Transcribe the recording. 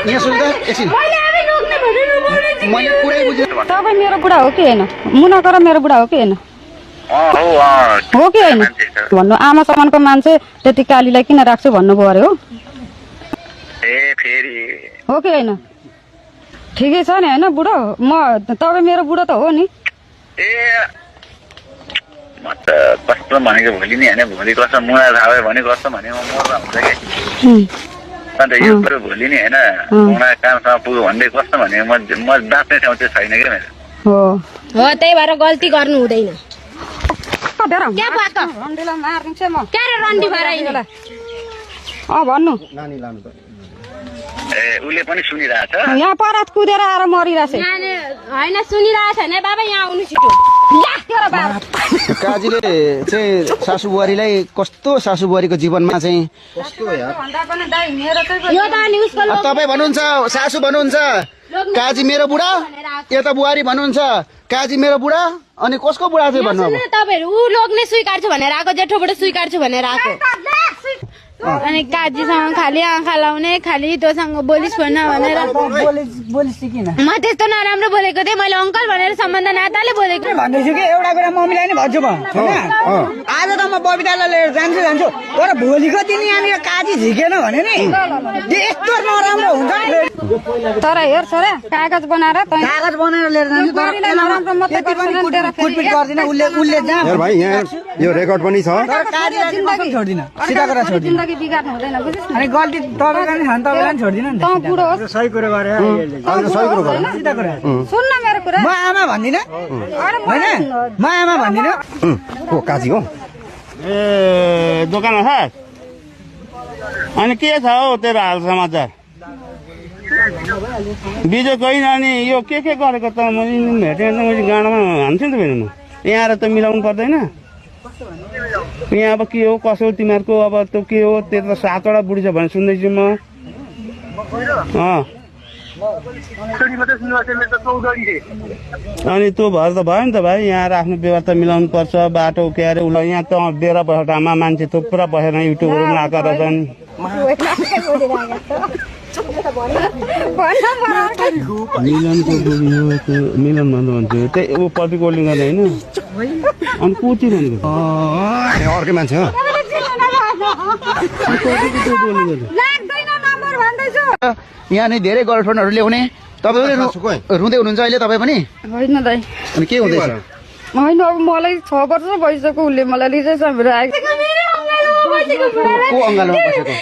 यहाँ सुन्दा एकछिन मैले कुरै बुझेँ तपाईँ मेरो बुढा हो कि होइन मुनाको र मेरो बुढा हो कि होइन हो कि होइन भन्नु आमा समानको मान्छे त्यति कालीलाई किन राख्छु भन्नुभयो अरे हो हो कि होइन ठिकै छ नि होइन बुढो म तपाईँ मेरो बुढो त हो नि म त कस्तो भनेको भोलि नि होइन भोलि कस्तो मुना थाहा भयो भने कस्तो भने म मर्दा हुन्छ कि अन्त यो कुरो भोलि नि होइन मुना कामसँग पुग्यो भन्दै कस्तो भने म बाँच्ने ठाउँ चाहिँ छैन क्या मेरो हो त्यही भएर गल्ती गर्नु हुँदैन भन्नु ए उसले पनि सुनिरहेछ यहाँ परात कुदेर आएर मरिरहेछ होइन सुनिरहेको छैन बाबा यहाँ आउनु छिटो काजीले चाहिँ सासू बुहारीलाई कस्तो सासू बुहारीको जीवनमा चाहिँ तपाईँ भन्नुहुन्छ सासू भन्नुहुन्छ काजी मेरो बुढा यता बुहारी भन्नुहुन्छ काजी मेरो बुढा अनि कसको बुढा चाहिँ भन्नु अब तपाईँहरू ऊ लोग्ने स्वीकार्छु भनेर आएको जेठोबाट स्वीकार्छु भनेर आएको अनि काजीसँग खालि आँखा लाउने खालि तँसँग बोलिस भन्न भनेर म त्यस्तो नराम्रो बोलेको थिएँ मैले अङ्कल भनेर सम्बन्ध नाताले बोलेको भन्दैछु कि एउटा कुरा मम्मीलाई नि भन्छु म आज त म बबितालाई लिएर जान्छु तर भोलिको दिन यहाँनिर काजी झिकेन भने नि यस्तो नराम्रो हुन्छ तर हेर छोरा कागज बनाएर लिएर जान्छु कुटपिट गर्दिन उसले जहाँ भाइ यहाँ यो रेकर्ड पनि छ छोड्दिन सिधा कुरा छोड्दिन बिगार्नु हुँदैन बुझिस् अनि गल्ती तपाईँलाई नि तपाईँलाई नि छोड्दिन नि बुढो हो सही कुरो गरे सही कुरो गरे सिधा कुरा सुन्न मेरो कुरा म आमा भन्दिनँ होइन म आमा भन्दिनँ को काजी हो ए दोकानमा छ अनि के छ हौ तेरो हाल समाचार बिजो गइन अनि यो के गरेको त मैले भेटेँ त मैले गाडामा हान्छु नि त भेट्नु यहाँ आएर त मिलाउनु पर्दैन यहाँ अब के हो कसो तिमीहरूको अब त्यो के हो त्यो त 7वटा बुढी छ भने सुन्दैछु म अनि त्यो भएर त भयो नि त भाइ यहाँ आएर आफ्नो व्यवस्था मिलाउनु पर्छ बाटो के अरे उसलाई यहाँ त डेरा बसेर आमा मान्छे थुप्रो बसेर युट्युबहरू लगाएको रहेछन् मिलन भन्नुहुन्छ त्यही ऊ पति कोल्डिङ गर्ने होइन अनि कोची भनेको अर्कै मान्छे हो यहाँ नै धेरै गर्लफ्रेन्डहरू ल्याउने तपाईँ पनि रुँदै हुनुहुन्छ अहिले तपाईँ पनि होइन दाइ अनि के हुँदैछ होइन अब मलाई 6 वर्ष भइसक्यो उसले मलाई रिलेसन भएर आएको को अङ्गालोमा बसेको